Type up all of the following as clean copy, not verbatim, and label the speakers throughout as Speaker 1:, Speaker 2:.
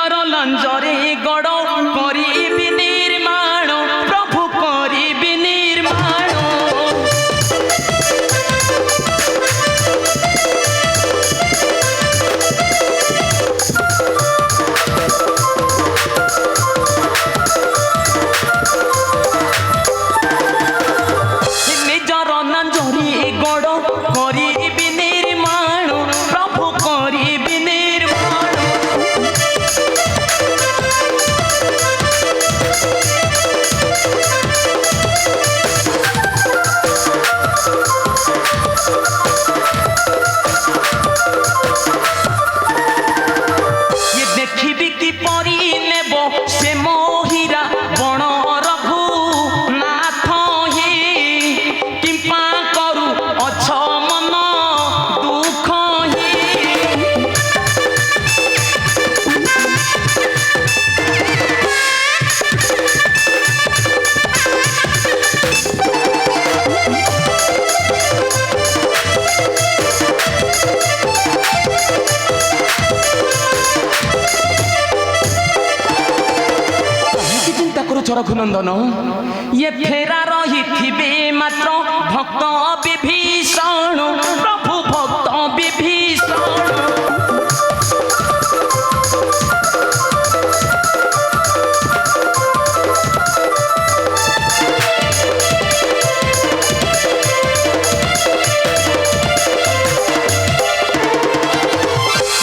Speaker 1: ନିଜର ଲଞ୍ଜରେ ଗଡ଼ କରିବି ନିର୍ମାଣ ପ୍ରଭୁ କରିବି ନିର୍ମାଣ ନିଜର ଲଞ୍ଜରେ ଗଡ଼ କରିବି ନିର୍ମାଣ ପ୍ରଭୁ କରିବି ନିର୍ମାଣ ଦେଖିବି କିପରି ନେବ ସେ ମୋହିରା ବଣ ରଘୁ ନାଥ ହି କିମ୍ପା କରୁ ଅଛ ମନ ଦୁଃଖ ହି ରଘୁନନ୍ଦନ ଇଏ ଫେରା ରହିଥିବେ ମାତ୍ର ଭକ୍ତ ବିଭୀଷଣ ପ୍ରଭୁ ଭକ୍ତ ବିଭୀଷଣ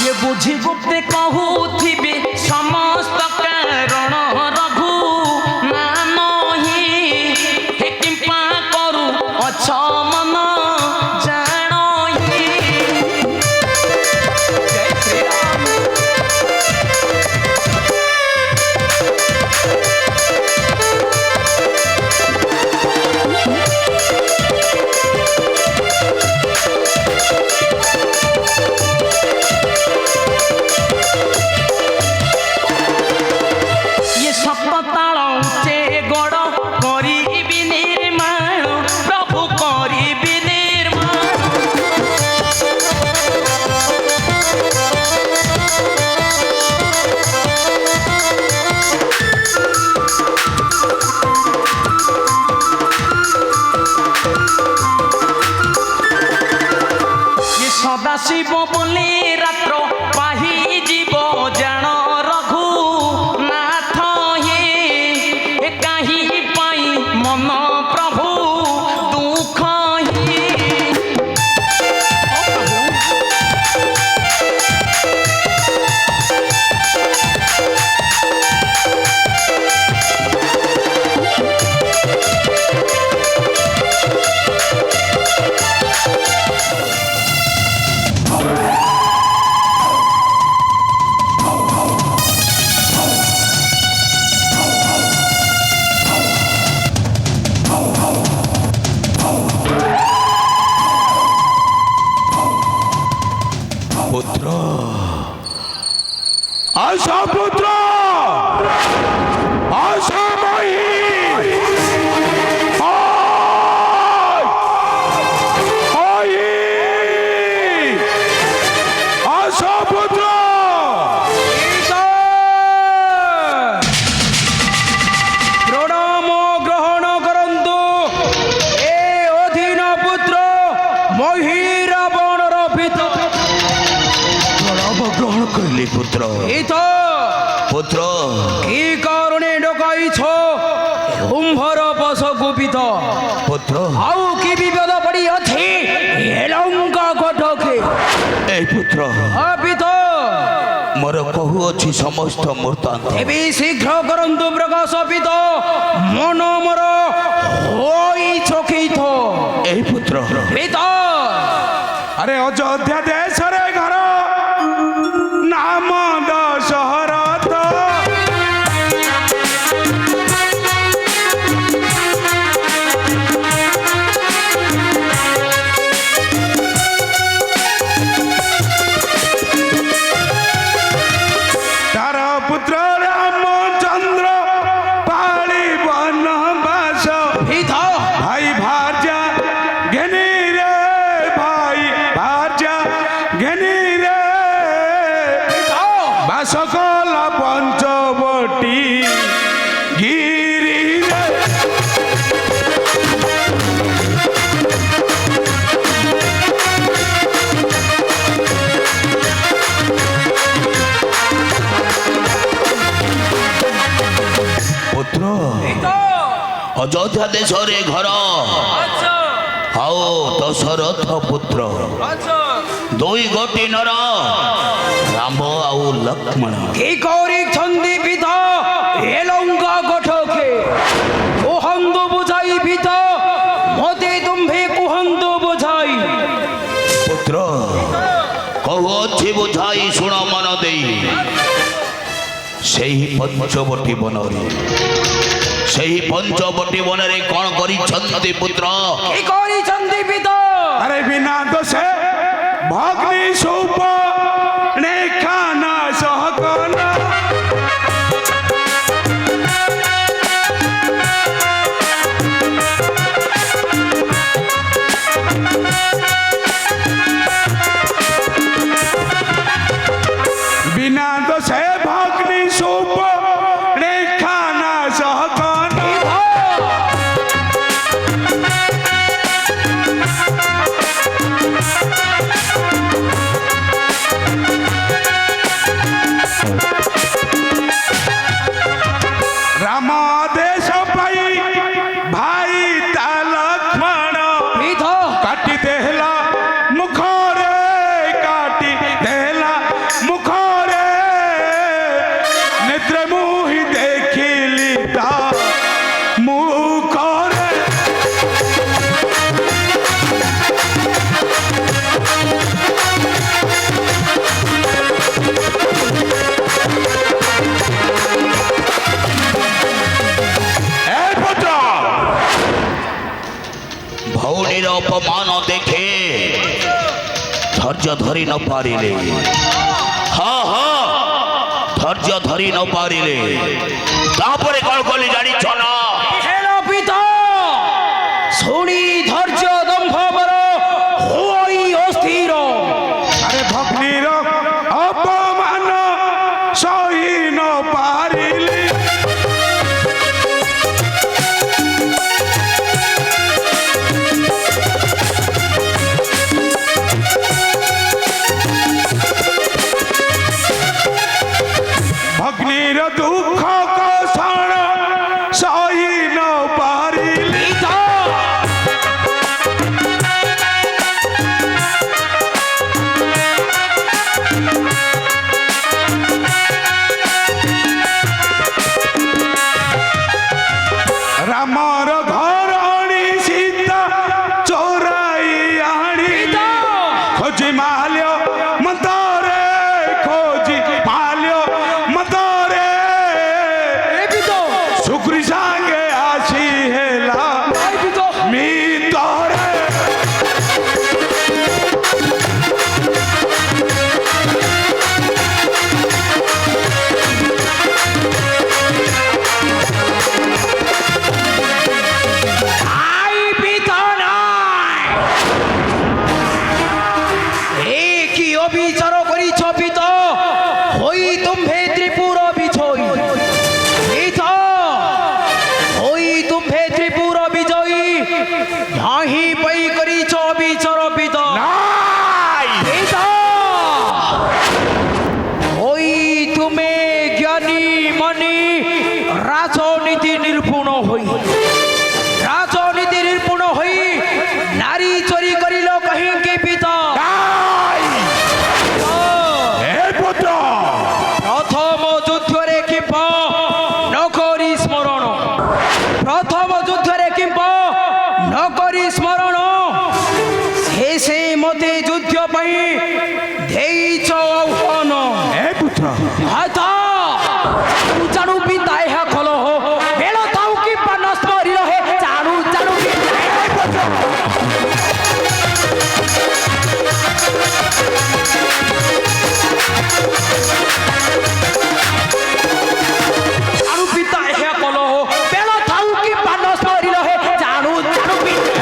Speaker 1: ଇଏ ବୁଝି ଗୁପ୍ତେ କହୁଥିବେ ସମସ୍ତ କାରଣ ରଘୁ ଅଛ ମନ ଜାଣ ଇଏ ସପ୍ତାଳ ଉଚ୍ଚେ ଗଡ଼ କରିବି ନିର୍ମାଣ ପ୍ରଭୁ କରିବି ନିର୍ମାଣ ଇଏ ସଦାଶିବ ବୋଲି ରାତ୍ର ପାହିଯିବ ଜାଣ ରଘୁ ନାଥ ହି କାହିଁ ପାଇଁ ମନ ପ୍ରଭୁ ଦୁଃଖ ହି
Speaker 2: पुत्र आशा पुत्र आशा माई आशा पुत्र
Speaker 3: प्रणाम ग्रहण करंतु ए अधीन पुत्र महिरा बणर पिता
Speaker 2: ग्रहण करले पुत्र पुत्र
Speaker 3: की कारणे डकाई छो कुंभर पस गुपित
Speaker 2: पुत्र
Speaker 3: आउ की विपद पड़ी अछि लंका कटके
Speaker 2: ए पुत्र
Speaker 3: अपित
Speaker 2: मोर कहू अछि समस्त मूर्तांत
Speaker 3: एबी शीघ्र करंतु प्रकाश पित मन मोर होई चकित
Speaker 2: ए पुत्र
Speaker 3: पित
Speaker 2: अरे अयोध्या देश रे घर नाम दशरथ तार पुत्र रामचंद्र पाली वनवास भाई भार्या घेनी रे भाई भार्या घेनी रे बास कला
Speaker 4: ପଞ୍ଚବଟୀ ଗିରିରେ
Speaker 2: ପୁତ୍ର ଅଯୋଧ୍ୟା ଦେଶରେ ଘର ଆଉ ଦଶରଥ ପୁତ୍ର ଦୁଇ ଗୋଟି ନର ରାମ ଆଉ ଲକ୍ଷ୍ମଣ
Speaker 3: কি করিছন্দি পিত এ লঙ্কা গঠকে কুহন্দ বুঝাই পিত মতে তুম্ভে কুহন্দ বুঝাই
Speaker 2: ପୁତ୍ର କହୁଅଛି ବୁଝାଇ ଶୁଣ ମନ ଦେଇ ସେହି ପଞ୍ଚବଟୀ ବନରେ ସେହି ପଞ୍ଚବଟୀ ବନରେ କ'ଣ କରିଛନ୍ତି ପୁତ୍ର
Speaker 3: কি করিছন্দি পিত
Speaker 4: আরে বিনা দোষে ভগ্নি সৌপ রেখানা সহকনা বিনা দোষে ভগ্নি সৌপ রেখানা সহকনা রাম দেশ পাই ভাই তা লক্ষ্মণ
Speaker 3: পিত
Speaker 4: কাটি দেহলা মুখরে কাটি দেহলা মুখরে নেত্রে মুহি দেখিলি তা মুখরে এই পুত্র
Speaker 2: ଭଉଣୀର ଅପମାନ ଦେଖେ ଧୈର୍ଯ୍ୟ ଧରି ନ ପାରିଲେ ହଁ ହଁ ଧୈର୍ଯ୍ୟ ଧରି ନ ପାରିଲେ ତାପରେ କ'ଣ କଲି ଜାଣିଛ ନା
Speaker 3: হেল পিত শুনি ধৈর্য দম্ভ বর হই অস্থির
Speaker 4: আরে ভগ্নির অপমান সহি ন পারিলি ভগ্নির দুঃখ কষণ সহি ন পারিলি
Speaker 3: পিত
Speaker 4: রামর ঘরণী সীতা চোরাই আনি
Speaker 3: পিত
Speaker 4: খোঁজি মাল্য মন্তরে খোঁজি মাল্য মন্তরে
Speaker 3: এ পিত
Speaker 4: শুক্রি সাঙ্গে আসি হেলা
Speaker 3: এই পিত
Speaker 4: মিতরে
Speaker 3: আই পিত নাই এ কি অবিচার করিছ পিত হই তুম্ভে ত্রিপুর বিজয়ী পিত হই তুম্ভে ত্রিপুর বিজয়ী নাহি পাই করিছ বিচার পিত
Speaker 4: নাই
Speaker 3: পিত হই তুমে জ্ঞানী মনি রাজনীতি নির্পুণ হই রাজনীতি নির্পুণ হই নারী চুরি করিল কহিকে পিত
Speaker 4: নাই এই পুত্র
Speaker 3: প্রথম যুদ্ধরে কিম্প নকরি স্মরণ প্রথম যুদ্ধরে কিম্প নকরি স্মরণ শেষে মতে যুদ্ধ পাই দেইছ আহ্বান
Speaker 4: এই পুত্র
Speaker 3: হয়তো জানু পিতা ଏହା ଖଲ ହୋ ବେଳ ଥାଉ କି ପାନ ସ୍ମରି ରହେ ଜାଣୁ ଜାଣୁ ଜାଣୁ ପିତା ଏହା କଲ ହୋ ବେଳ ଥାଉ କି ପାନ ସ୍ମରି ରହେ ଜାଣୁ ଜାଣୁ ପିତା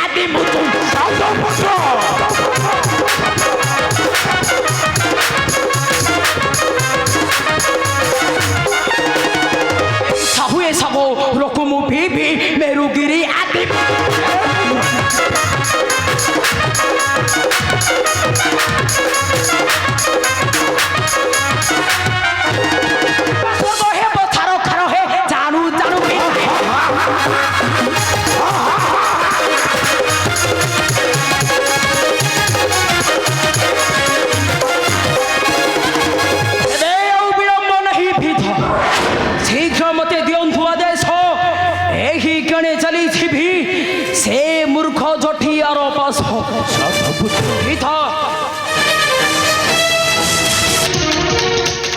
Speaker 3: ଆଦି ମୁତୁ ସାହୁଏ ସାହୁ ରକୁମୁ ଭିଭି ମେରୁଗିରି ଆଦି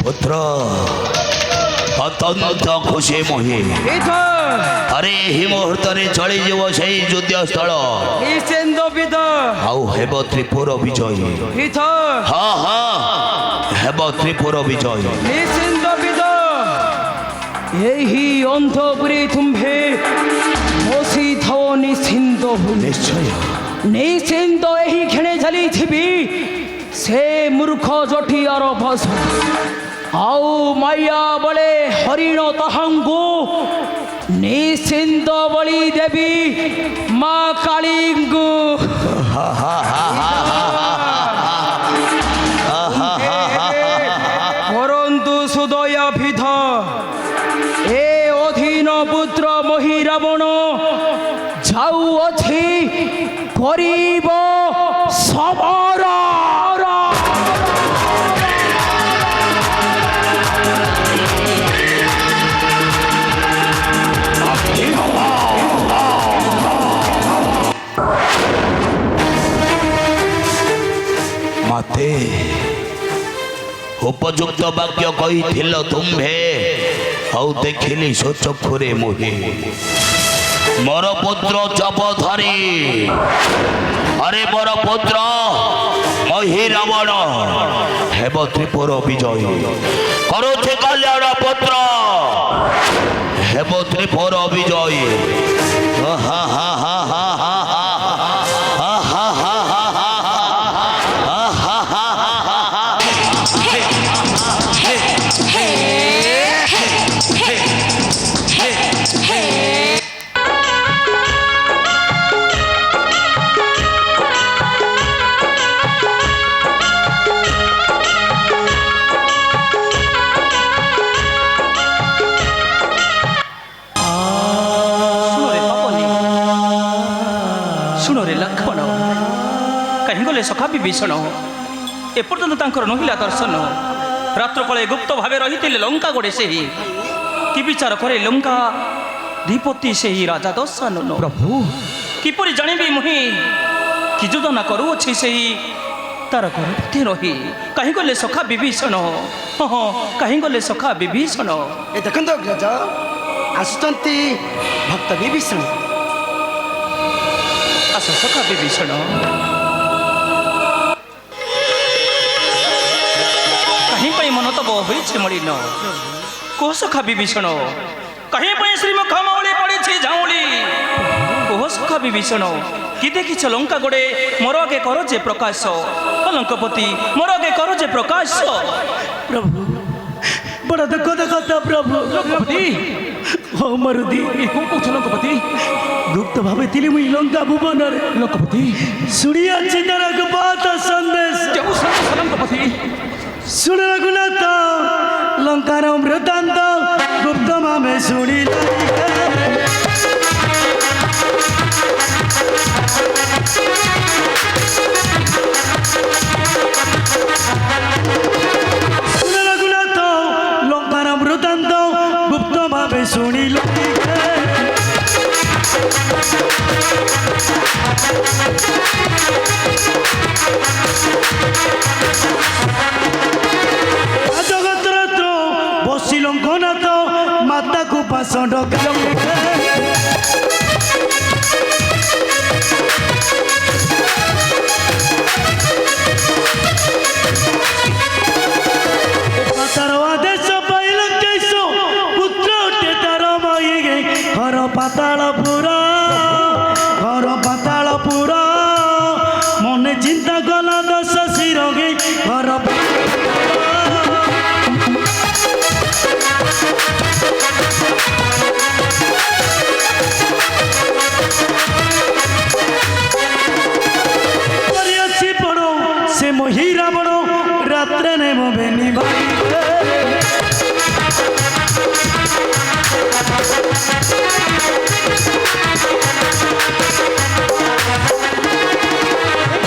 Speaker 2: पुत्र अत्यंत खुशी मोहि अरे ही मुहूर्त चली जीव से युद्ध स्थल आउ हेब त्रिपुर विजय हाँ हाँ हेब त्रिपुर विजय
Speaker 3: यही अंधपुरी तुम्हे बसी थो निश्चिंत
Speaker 2: निश्चय
Speaker 3: निश्चिंत यही खेणे चली थी से मूर्ख जठियार भस आउ माया बले हरिण तहांगु निश्चिंत बलि देवी माँ कालींगु परंतु सुदया भिध ए अधीन पुत्र मही रावण जाऊ अछि करिब समर
Speaker 2: माते उपयुक्त वाक्य कही तुम्भे आउ देखिली सोचक्षुरे मोहे मोर पुत्र जपधारी अरे मोर पुत्र मही रावण हेब त्रिपुर विजय करुचे कल्याण पुत्र हेब त्रिपुर विजय हा हा हा हा हा हा
Speaker 1: सखा विभीषण एपर्यंत नहिला दर्शन रात्र कले गुप्त भाव रही लंका गोड़े से कि विचार करे लंका द्विपति से ही राजा दशानन
Speaker 3: प्रभु
Speaker 1: किपरि जानिबी मुहि कि योजना करुअछि से ही तार गर्भवती रही कहीं गले सखा विभीषण हाँ कहीं गले सखा विभीषण
Speaker 5: ए देखो अग्रज आसुचंती भक्त विभीषण
Speaker 1: आस सखा विभीषण मन तब होइछे मलिन को सखा विभीषण कहीं श्रीमुख मौली पड़ी झाउली को सखा विभीषण कि देखिछ लंका गोड़े मोर आगे कर जे प्रकाश लंकापति मोर आगे कर जे प्रकाश
Speaker 5: प्रभु बड़ा दुख देखता प्रभु
Speaker 1: लंकापति
Speaker 5: हो मरुदी
Speaker 1: कौन कौन लंकापति
Speaker 5: गुप्त भावे तिली मुई लंका भुवन रे
Speaker 1: लंकापति
Speaker 5: सुनिया चिंतन को बात संदेश
Speaker 1: केउ संदेश लंकापति
Speaker 5: सुन रघुनाथ लंकार वृत्तांत गुप्त भावे सुनी सुन रघुनाथ लंकार वृत्तांत गुप्त भावे सुनी जगतरत्र बसी लंघनाथ माता को पास डका तार आदेश पाइल कैस पुत्र उठे तार मई घर पाताल पुरा घर पाताल পুরা মনে চিন্তা কলা দশ শিরগে ঘর করিয়াছি বড় সে মহিরা বড় রাত্রে নেব বেনি বাড়িতে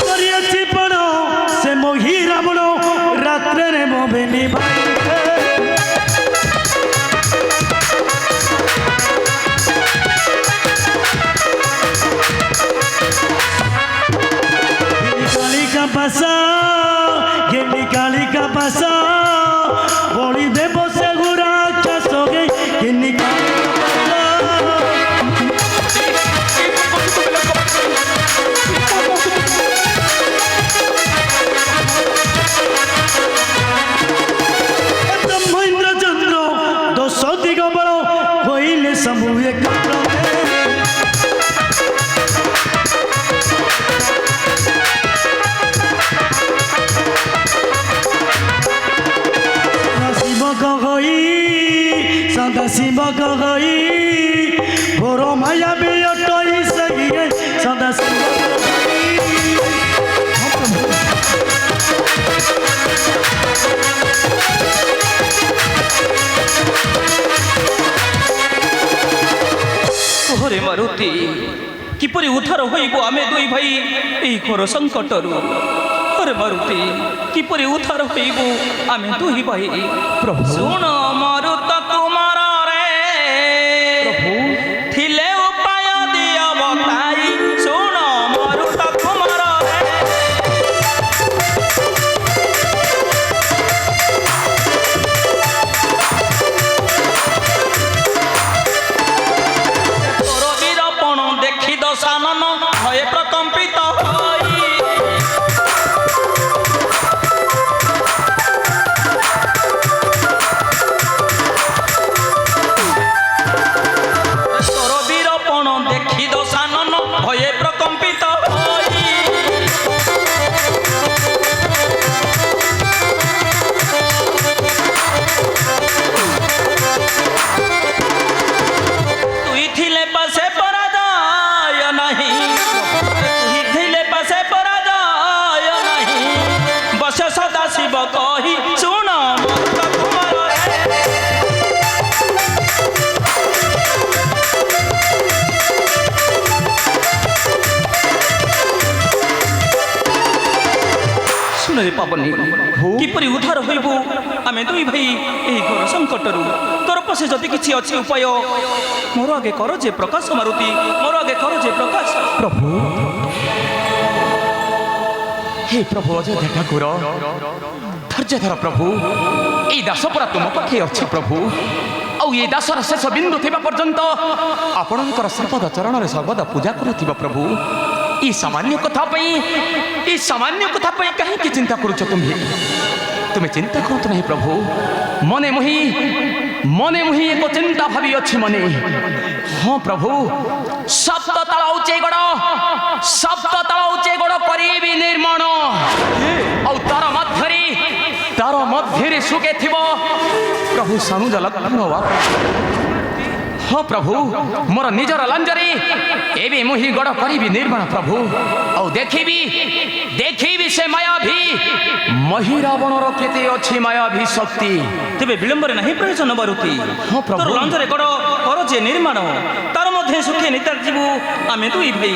Speaker 5: করিয়াছি বড় সে মহিরা বড় রাত্রে নেব বেনি বাড়িতে কালিকা পাশা গেলি কালিকা পাশা বড়ি দেব সে গুড়া চাষ গে গেলি কালিকা পাশা মহেন্দ্র চন্দ্র দশ দিগম্বর হইলে ସବୁ ଏକାଗ୍ର শিব গগৈ সদা শিব গগৈ ঘোর মায়া বিয়টই সগিয়ে সদা শিব
Speaker 1: ওরে মারুতি কিপরি উদ্ধার হইব আমি দুই ভাই এই ঘোর সংকটরু ওরে মারুতি কিপরি উদ্ধার হইব আমি দুই ভাই প্রভু শুণ মারুত তোমার রে প্রভু থিলে উপায় দিও বতাই শুণ মারুত তোমার রে তোর বীরপণ দেখি দশানন ভয়ে প্রকম্পিত হই তোর বীরপণ দেখি দশানন ভয়ে প্রকম্পিত হই তুই থিলে পাশে পরাজয় নাহি তুই থিলে পাশে পরাজয় নাহি বসে সদা শিব কহি শুণ মত তোমার রে শুনে পাবনি কিপরি উদ্ধার হইব আমি দুই ভাই এই ঘোর সংকটরু তোর পাশে যদি কিছু ଅଛି উপায় মোর আগে কর যে প্রকাশ মারুতি মোর আগে কর যে প্রকাশ
Speaker 3: প্রভু হে প্রভু অযোধ্যা ঠাকুর ধৈর্য ধর প্রভু এই দাস পরা তুম পাখে ଅଛି প্রভু ଆଉ ଏ ଦାସର ଶେଷ ବିନ୍ଦୁ ଥିବା ପର୍ଯ୍ୟନ୍ତ ଆପଣଙ୍କର ଶ୍ରୀପଦ ଚରଣରେ ସର୍ବଦା ପୂଜା କରୁଥିବା ପ୍ରଭୁ এই সামান্য কথা পাই কাহিଁକି চিন্তা କରୁଛ তুমি চিন্তা କରନ୍ତୁ ନାହିଁ ପ୍ରଭୁ মনে মুহি ଏକ ଚିନ୍ତା ଭାବି ଅଛି ମନେ ହଁ ପ୍ରଭୁ ସପ୍ତ ତାଳ ଉଚ୍ଚେ ଗୋଡ଼ କରିବି ନିର୍ମାଣ ଆଉ ତାର ମଧ୍ୟରେ ସୁକେ ଥିବ ପ୍ରଭୁ ସାନୁ ଜଲକ୍ଷଣ ହଁ ପ୍ରଭୁ ମୋର ନିଜର ଲାଞ୍ଜରେ ଏବେ ମୁହିଁ ଗଡ଼ କରିବି ନିର୍ମାଣ ପ୍ରଭୁ ଆଉ ଦେଖିବି ସେ ମାୟାଭୀ ମହିରାବଣର କେତେ ଅଛି ମାୟାଭୀ ଶକ୍ତି
Speaker 1: ତେବେ ବିଳମ୍ବରେ ନାହିଁ ପ୍ରয়োଜନ ମାରୁତି
Speaker 3: ହଁ ପ୍ରଭୁ
Speaker 1: তোর ଲଞ୍ଜରେ ଗଡ଼ କର ଯେ ନିର୍ମାଣ ତାର ମଧ୍ୟ ସୁଖେ ନିଦ୍ରା ଯିବୁ ଆମେ ଦୁଇ ଭାଇ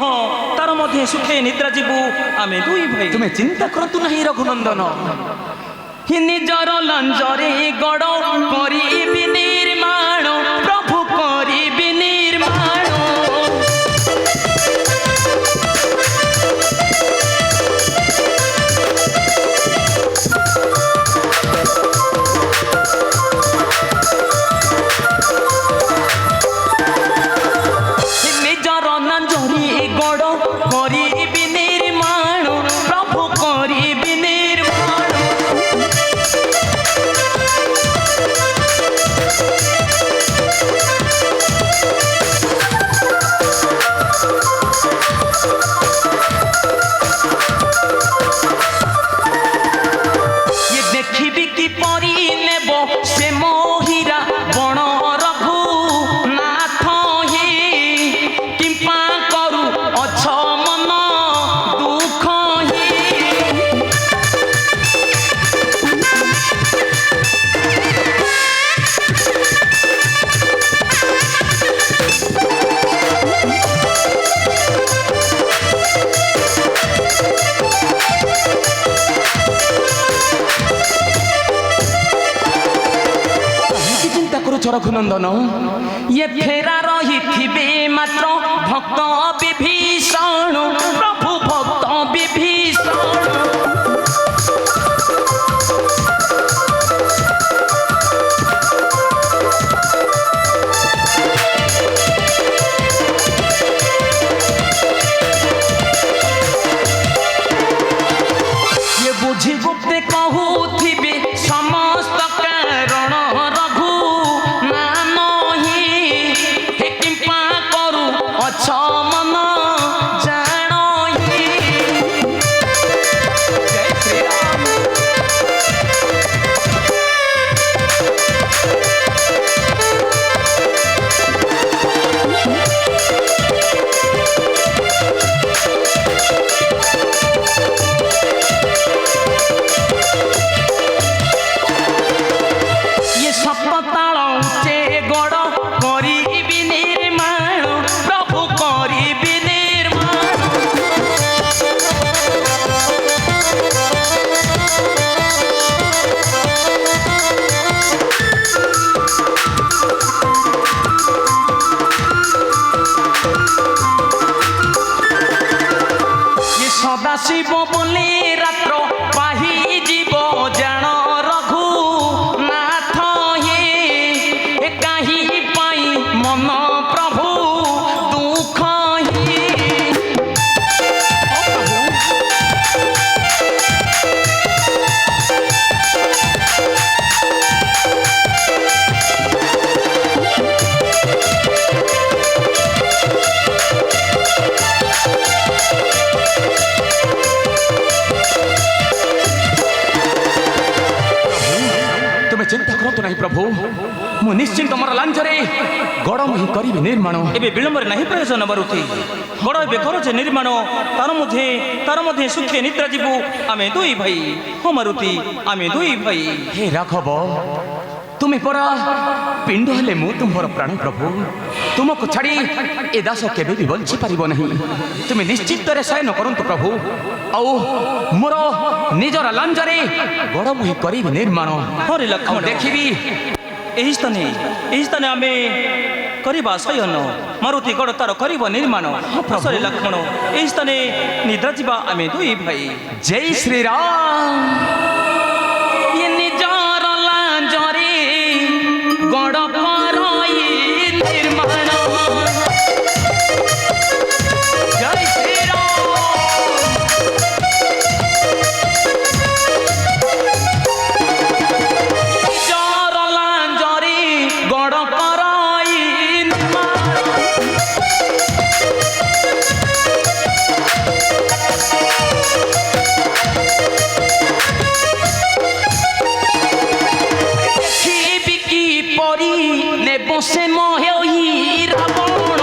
Speaker 1: ହଁ ତାର ମଧ୍ୟ ସୁଖେ ନିଦ୍ରା ଯିବୁ ଆମେ ଦୁଇ ଭାଇ
Speaker 3: ତୁମେ ଚିନ୍ତା କରନ୍ତୁ ନାହିଁ ରଘୁନନ୍ଦନ ନିଜର ଲାଞ୍ଜରେ ଗଡ଼ କରିବି ନିର୍ମାଣ ପ୍ରଭୁ କରିବି ନିର୍ମାଣ ନିଜର ଲାଞ୍ଜରେ ଗଡ଼ କରିବି ନିର୍ମାଣ ପ୍ରଭୁ କରିବି ନିର୍ମାଣ ରଘୁନନ୍ଦନ ଇଏ ଫେରା ରହିଥିବେ ମାତ୍ର ଭକ୍ତ ବିଭୀଷଣ ପ୍ରଭୁ ଭକ୍ତ ବିଭୀଷଣ ବୁଝି ଗୁପ୍ତେ କହୁଥିବେ ସମସ୍ତ କାରଣ ରଘୁ ନାମହି ହେ କିମ୍ପା କରୁ ଅଛ ମନ ଜାଣହି ଜୟ ଶ୍ରୀରାମ ସପତାଳ ଉଚ୍ଚେ ଗଡ଼ କରିବି ନିର୍ମାଣ ପ୍ରଭୁ କରିବି ନିର୍ମାଣ ଇଏ ସଦାଶିବ ବୋଲି ରାତ୍ର ପାହିଯିବ ଜାଣ ରଘୁ ମନ ପ୍ରଭୁ ଦୁଃଖ ହିଁ ତୁମେ ଚିନ୍ତା କରନ୍ତୁ ନାହିଁ ପ୍ରଭୁ ମୁଁ ନିଶ୍ଚିନ୍ତ ମୋର ଲାଞ୍ଜରେ ଗଡ଼ ହିଁ କରିବି ନିର୍ମାଣ
Speaker 1: ଏବେ ବିଳମ୍ବରେ ନାହିଁ ପ୍ରୟୋଜନ ମାରୁତି ଗଡ଼ ଏବେ କରୁଛେ ନିର୍ମାଣ ତାର ମଧ୍ୟ ସୁଖେ ନିଦ୍ରା ଯିବୁ ଆମେ ଦୁଇ ଭାଇ ହଁ ମାରୁତି ଆମେ ଦୁଇ ଭାଇ
Speaker 3: ହେ ରାଘବ ତୁମେ ପରା ପିଣ୍ଡ ହେଲେ ମୁଁ ତୁମର ପ୍ରାଣ ପ୍ରଭୁ ତୁମକୁ ଛାଡ଼ି ଏ ଦାସ କେବେ ବି ବଞ୍ଚି ପାରିବ ନାହିଁ ତୁମେ ନିଶ୍ଚିତରେ ଶୟନ କରନ୍ତୁ ପ୍ରଭୁ ଆଉ ମୋର ନିଜର ଲାଞ୍ଜରେ ଗଡ଼ ମୁଁ ହିଁ କରିବି ନିର୍ମାଣ
Speaker 1: ହରେ ଲକ୍ଷ୍ମଣ
Speaker 3: ଦେଖିବି
Speaker 1: ଏହି ସ୍ଥାନେ ଆମେ କରିବା ଶୟନ ମାରୁତି ଗଡ଼ ତାର କରିବ ନିର୍ମାଣ ହରେ ଲକ୍ଷ୍ମଣ ଏହି ସ୍ଥାନେ ନିଦ୍ରା ଯିବା ଆମେ ଦୁଇ ଭାଇ
Speaker 3: ଜୟ ଶ୍ରୀରାମ ଇଏ ନିଜର ଲାଞ୍ଜରେ ଗଡ଼ କରଇ ନିର୍ମାଣ ଜୟ ଶ୍ରୀରାମ ସେ ମୋହି ରାବଣ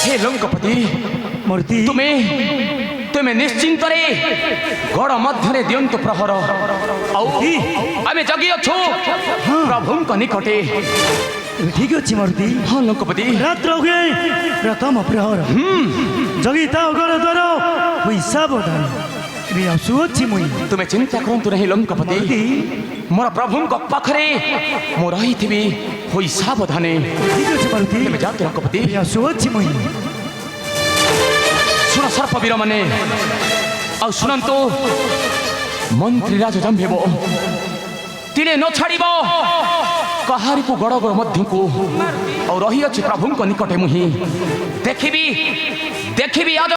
Speaker 3: ହେ ଲଙ୍କପତି
Speaker 5: ମୂର୍ତ୍ତି
Speaker 3: ତୁମେ ନିଶ୍ଚିନ୍ତରେ ଗଡ଼ ମଧ୍ୟରେ ଦିଅନ୍ତୁ ପ୍ରହର ଆଉ ଆମେ ଜଗି ଅଛୁ ପ୍ରଭୁଙ୍କ ନିକଟେ
Speaker 5: ଠିକ ଅଛି ମୂର୍ତ୍ତି
Speaker 3: ହଁ ଲଙ୍କପତି
Speaker 5: ରାତ୍ର ହୁଏ ପ୍ରଥମ ପ୍ରହର ଜଗି ଥାଉ ଗଡ଼ ଦ୍ୱାର ହୋଇ ସାବଧାନ ଏବେ ଆସୁଅଛି ମୁଇଁ
Speaker 3: ତୁମେ ଚିନ୍ତା କରନ୍ତୁ ନାହିଁ ଲଙ୍କପତି ମୋର ପ୍ରଭୁଙ୍କ ପାଖରେ ମୁଁ ରହିଥିବି ହୋଇ ସାବଧାନେ
Speaker 5: ଠିକ ଅଛି ମୂର୍ତ୍ତି
Speaker 3: ତୁମେ ଯାଆନ୍ତୁ ଲଙ୍କପତି
Speaker 5: ଏବେ ଆସୁଅଛି ମୁଇଁ
Speaker 3: ଶୁଣ ସର୍ପବୀର ମାନେ ଆଉ ଶୁଣନ୍ତୁ ମନ୍ତ୍ରୀ ରାଜ ଜମ୍ଭେବ ତିଳେ ନ ଛାଡ଼ିବ କାହାରିକୁ ଗଡ଼ ଗଡ଼ ମଧ୍ୟକୁ ଆଉ ରହିଅଛି ପ୍ରଭୁଙ୍କ ନିକଟେ ମୁହିଁ ଦେଖିବି ଆଜ